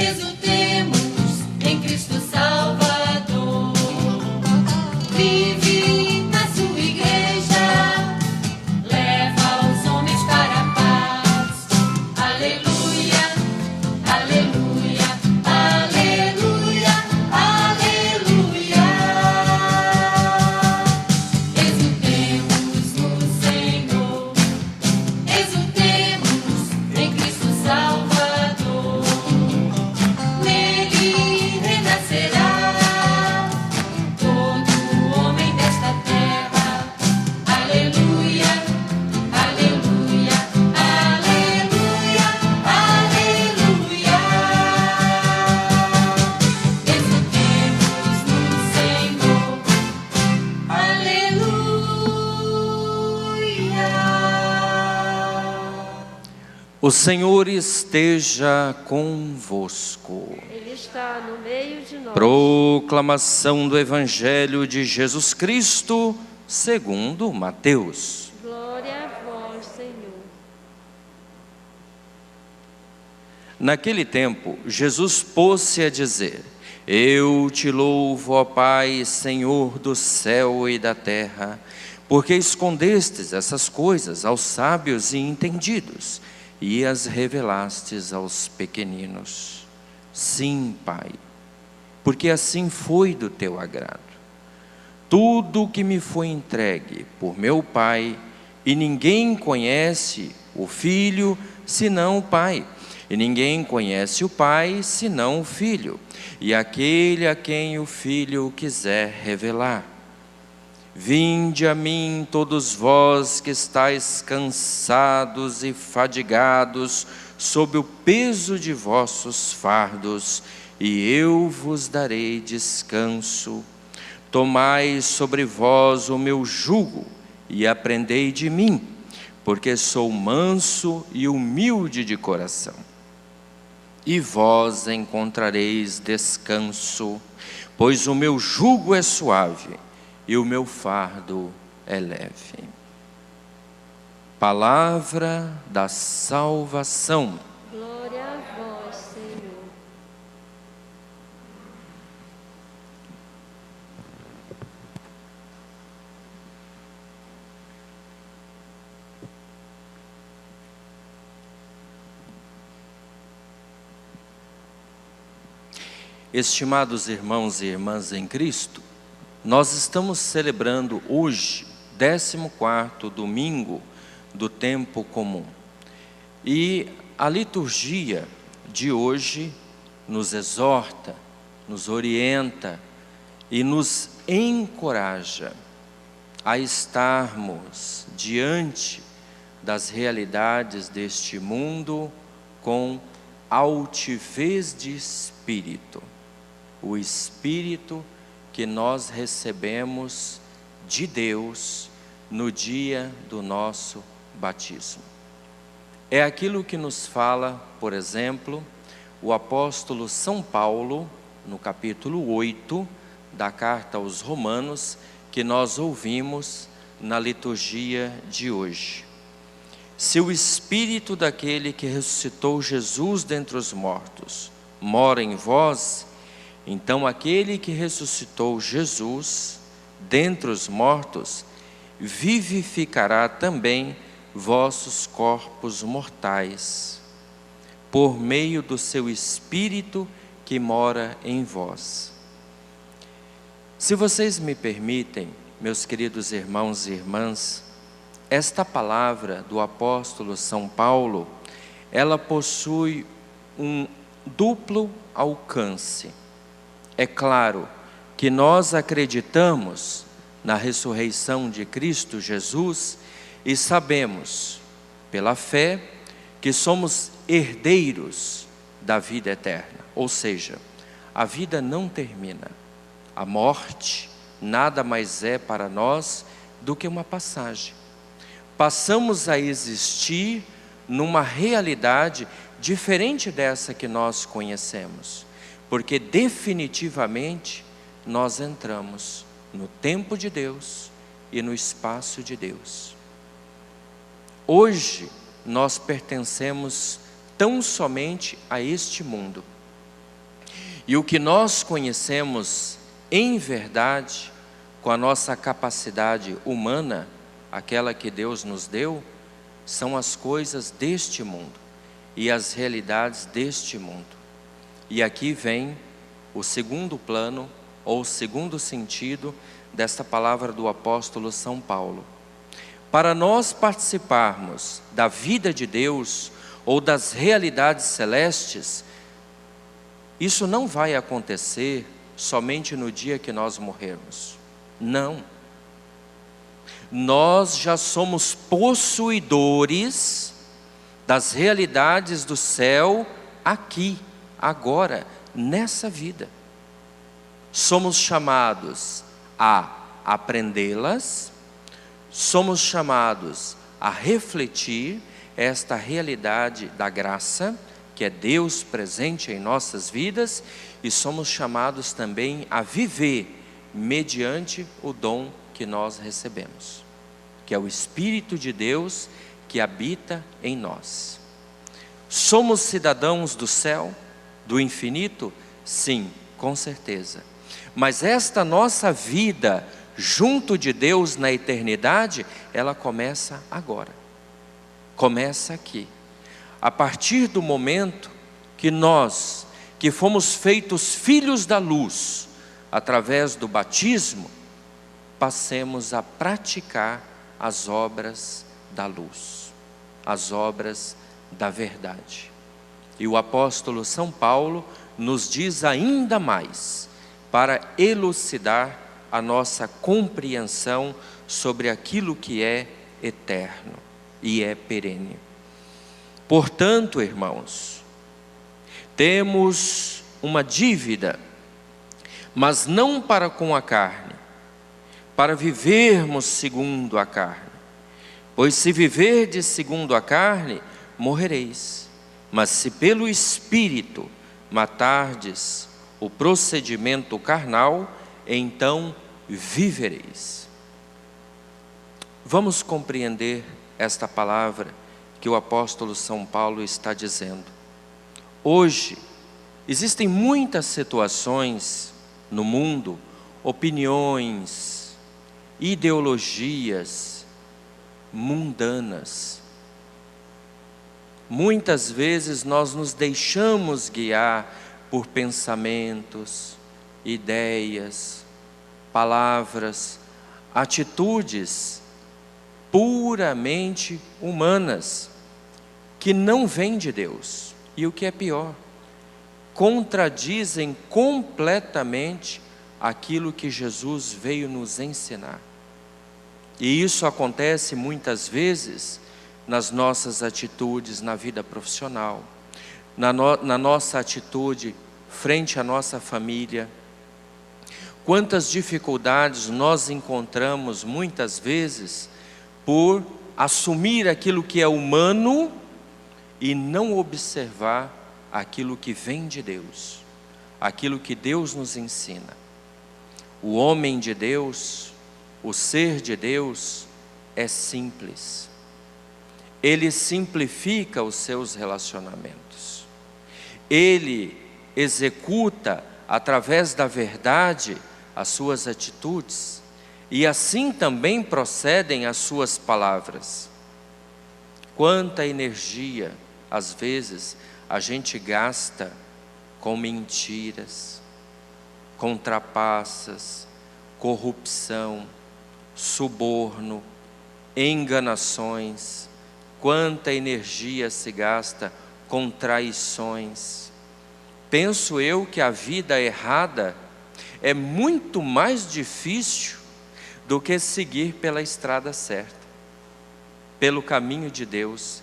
exultemos em Cristo Salvador. Vive na sua igreja, leva os homens para a paz. Aleluia, aleluia, aleluia, aleluia. Exultemos no Senhor, exultemos em Cristo Salvador. Nele renascerá todo homem desta terra. Aleluia, aleluia, aleluia, aleluia. Exultemos no Senhor. Aleluia. O Senhor esteja convosco. Ele está no meio de nós. Proclamação do Evangelho de Jesus Cristo, segundo Mateus. Glória a vós, Senhor. Naquele tempo, Jesus pôs-se a dizer: Eu te louvo, ó Pai, Senhor do céu e da terra, porque escondestes essas coisas aos sábios e entendidos e as revelastes aos pequeninos. Sim, Pai, porque assim foi do teu agrado. Tudo o que me foi entregue por meu Pai, e ninguém conhece o Filho senão o Pai, e ninguém conhece o Pai senão o Filho, e aquele a quem o Filho quiser revelar. Vinde a mim, todos vós que estáis cansados e fadigados, sob o peso de vossos fardos, e eu vos darei descanso. Tomai sobre vós o meu jugo, e aprendei de mim, porque sou manso e humilde de coração. E vós encontrareis descanso, pois o meu jugo é suave, e o meu fardo é leve. Palavra da salvação. Glória a vós, Senhor. Estimados irmãos e irmãs em Cristo, nós estamos celebrando hoje, 14º domingo do tempo comum. E a liturgia de hoje nos exorta, nos orienta e nos encoraja a estarmos diante das realidades deste mundo com altivez de espírito. O espírito que nós recebemos de Deus no dia do nosso batismo. É aquilo que nos fala, por exemplo, o apóstolo São Paulo, no capítulo 8 da carta aos Romanos, que nós ouvimos na liturgia de hoje. Se o Espírito daquele que ressuscitou Jesus dentre os mortos mora em vós, então aquele que ressuscitou Jesus dentre os mortos vivificará também vossos corpos mortais, por meio do seu Espírito que mora em vós. Se vocês me permitem, meus queridos irmãos e irmãs, esta palavra do apóstolo São Paulo, ela possui um duplo alcance. É claro que nós acreditamos na ressurreição de Cristo Jesus e sabemos, pela fé, que somos herdeiros da vida eterna. Ou seja, a vida não termina. A morte nada mais é para nós do que uma passagem. Passamos a existir numa realidade diferente dessa que nós conhecemos, porque definitivamente nós entramos no tempo de Deus e no espaço de Deus. Hoje nós pertencemos tão somente a este mundo, E o que nós conhecemos em verdade, com a nossa capacidade humana, aquela que Deus nos deu, são as coisas deste mundo e as realidades deste mundo. E aqui vem o segundo plano, ou o segundo sentido desta palavra do apóstolo São Paulo. Para nós participarmos da vida de Deus ou das realidades celestes, isso não vai acontecer somente no dia que nós morrermos. Não. Nós já somos possuidores das realidades do céu aqui, agora, nessa vida. Somos chamados a aprendê-las, somos chamados a refletir esta realidade da graça, que é Deus presente em nossas vidas, e somos chamados também a viver mediante o dom que nós recebemos, que é o Espírito de Deus que habita em nós. Somos cidadãos do céu, do infinito? Sim, com certeza. Mas esta nossa vida junto de Deus na eternidade, ela começa agora. Começa aqui. A partir do momento que nós, que fomos feitos filhos da luz, através do batismo, passemos a praticar as obras da luz, as obras da verdade. E o apóstolo São Paulo nos diz ainda mais, para elucidar a nossa compreensão sobre aquilo que é eterno e é perene. Portanto, irmãos, temos uma dívida, mas não para com a carne, para vivermos segundo a carne. Pois se viverdes segundo a carne, morrereis. Mas se pelo Espírito matardes o procedimento carnal, então vivereis. Vamos compreender esta palavra que o apóstolo São Paulo está dizendo. Hoje, existem muitas situações no mundo, opiniões, ideologias mundanas. Muitas vezes nós nos deixamos guiar por pensamentos, ideias, palavras, atitudes puramente humanas, que não vêm de Deus. E o que é pior, contradizem completamente aquilo que Jesus veio nos ensinar. E isso acontece muitas vezes nas nossas atitudes na vida profissional, na nossa atitude frente à nossa família. Quantas dificuldades nós encontramos muitas vezes por assumir aquilo que é humano e não observar aquilo que vem de Deus, aquilo que Deus nos ensina. O homem de Deus, o ser de Deus é simples. Ele simplifica os seus relacionamentos. Ele executa através da verdade as suas atitudes, e assim também procedem as suas palavras. Quanta energia, às vezes, a gente gasta com mentiras, com trapaças, corrupção, suborno, enganações. Quanta energia se gasta com traições. Penso eu que a vida errada é muito mais difícil do que seguir pela estrada certa, pelo caminho de Deus,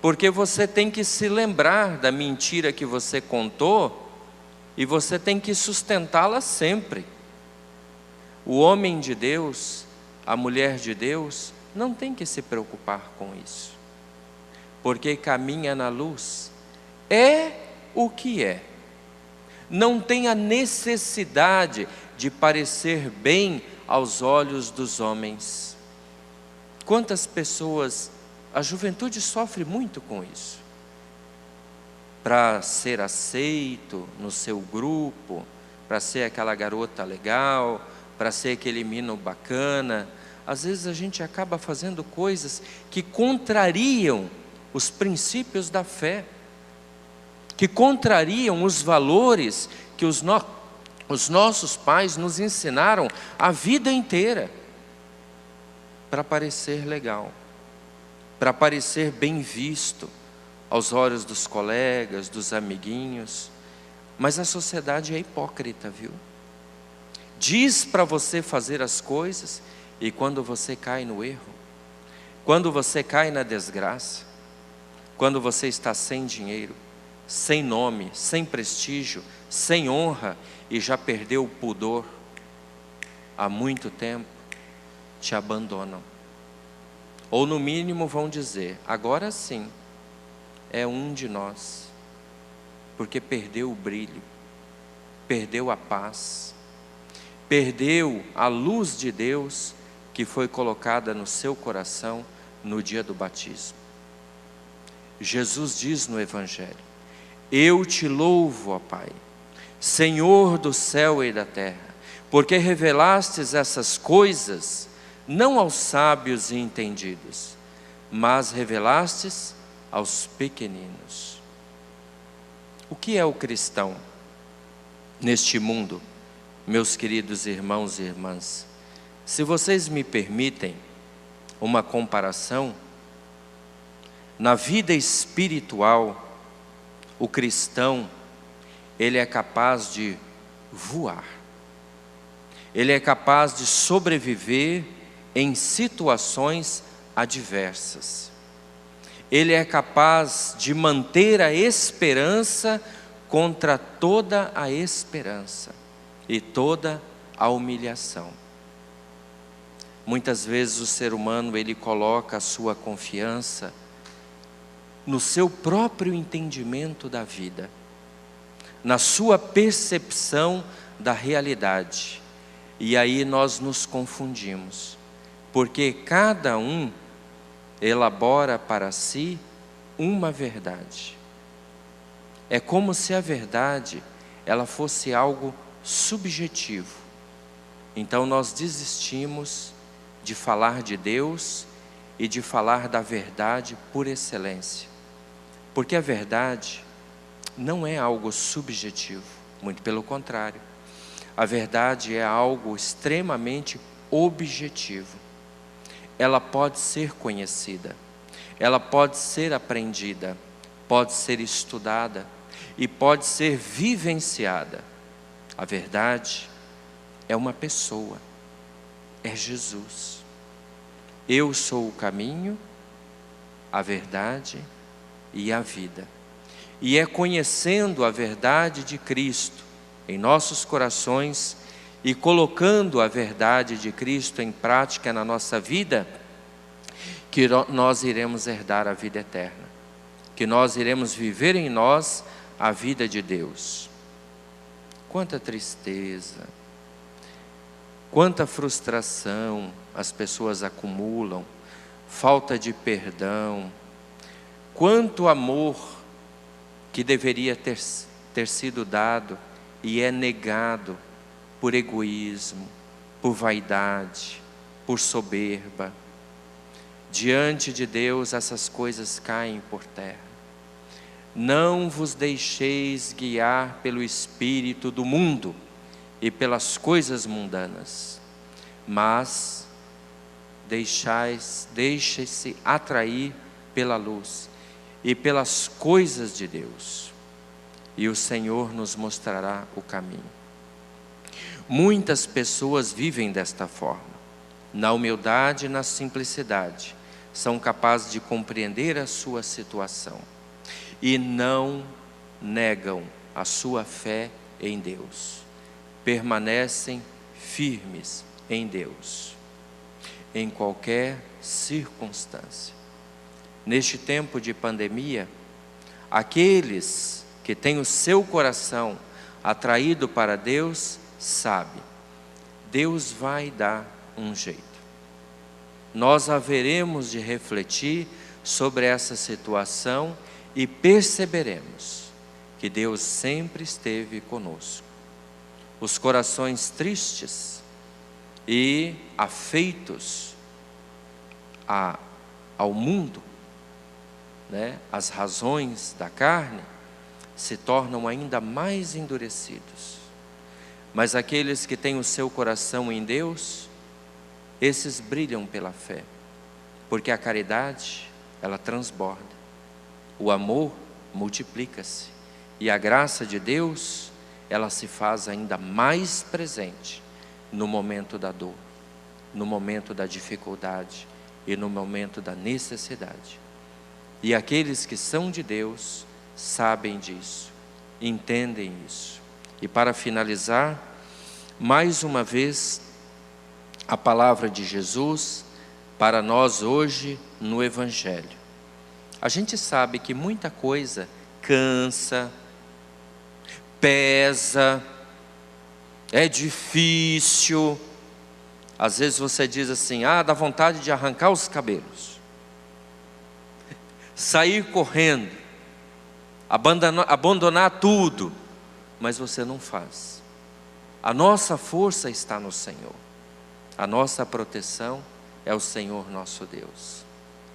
porque você tem que se lembrar da mentira que você contou e você tem que sustentá-la sempre. O homem de Deus, a mulher de Deus, não tem que se preocupar com isso, porque caminha na luz, é o que é, não tem a necessidade de parecer bem aos olhos dos homens. Quantas pessoas, a juventude sofre muito com isso. para ser aceito no seu grupo, para ser aquela garota legal, para ser aquele menino bacana. Às vezes a gente acaba fazendo coisas que contrariam os princípios da fé, que contrariam os valores que os nossos pais nos ensinaram a vida inteira, para parecer legal, para parecer bem visto aos olhos dos colegas, dos amiguinhos. Mas a sociedade é hipócrita, viu? Diz para você fazer as coisas, e quando você cai no erro, quando você cai na desgraça, quando você está sem dinheiro, sem nome, sem prestígio, sem honra, e já perdeu o pudor há muito tempo, te abandonam. Ou no mínimo vão dizer: agora sim, é um de nós, porque perdeu o brilho, perdeu a paz, perdeu a luz de Deus que foi colocada no seu coração no dia do batismo. Jesus diz no Evangelho: eu te louvo, ó Pai, Senhor do céu e da terra, porque revelastes essas coisas não aos sábios e entendidos, mas revelastes aos pequeninos. O que é o cristão neste mundo, meus queridos irmãos e irmãs? Se vocês me permitem uma comparação, na vida espiritual, o cristão, ele é capaz de voar, ele é capaz de sobreviver em situações adversas, ele é capaz de manter a esperança contra toda a esperança e toda a humilhação. Muitas vezes o ser humano, ele coloca a sua confiança no seu próprio entendimento da vida, na sua percepção da realidade. E aí nós nos confundimos, porque cada um elabora para si uma verdade. É como se a verdade, ela fosse algo subjetivo. Então nós desistimos de falar de Deus e de falar da verdade por excelência. Porque a verdade não é algo subjetivo, muito pelo contrário. A verdade é algo extremamente objetivo. Ela pode ser conhecida, ela pode ser aprendida, pode ser estudada e pode ser vivenciada. A verdade é uma pessoa, é Jesus. Eu sou o caminho, a verdade e a vida. E é conhecendo a verdade de Cristo em nossos corações e colocando a verdade de Cristo em prática na nossa vida, que nós iremos herdar a vida eterna, que nós iremos viver em nós a vida de Deus. Quanta tristeza, quanta frustração as pessoas acumulam, falta de perdão, quanto amor que deveria ter sido dado e é negado por egoísmo, por vaidade, por soberba. Diante de Deus essas coisas caem por terra. Não vos deixeis guiar pelo espírito do mundo e pelas coisas mundanas, mas deixe-se atrair pela luz e pelas coisas de Deus, e o Senhor nos mostrará o caminho. Muitas pessoas vivem desta forma, na humildade e na simplicidade, são capazes de compreender a sua situação e não negam a sua fé em Deus, permanecem firmes em Deus, em qualquer circunstância. Neste tempo de pandemia, aqueles que têm o seu coração atraído para Deus, sabe, Deus vai dar um jeito. Nós haveremos de refletir sobre essa situação e perceberemos que Deus sempre esteve conosco. Os corações tristes e afeitos ao mundo, né? As razões da carne se tornam ainda mais endurecidos. Mas aqueles que têm o seu coração em Deus, esses brilham pela fé, porque a caridade, ela transborda, o amor multiplica-se, e a graça de Deus, ela se faz ainda mais presente no momento da dor, no momento da dificuldade e no momento da necessidade. E aqueles que são de Deus sabem disso, entendem isso. E para finalizar, mais uma vez, a palavra de Jesus para nós hoje no Evangelho. A gente sabe que muita coisa cansa, pesa, é difícil. Às vezes você diz assim: dá vontade de arrancar os cabelos, sair correndo, abandonar tudo, mas você não faz. A nossa força está no Senhor, a nossa proteção é o Senhor nosso Deus,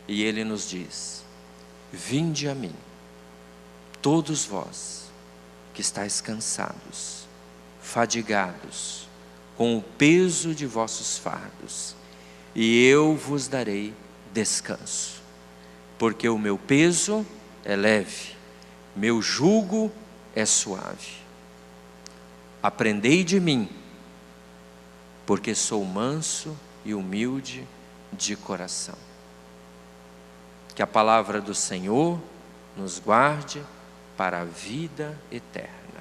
e Ele nos diz: vinde a mim, todos vós que estáis cansados, fadigados, com o peso de vossos fardos, e eu vos darei descanso, porque o meu peso é leve, meu jugo é suave. Aprendei de mim, porque sou manso e humilde de coração. Que a palavra do Senhor nos guarde para a vida eterna.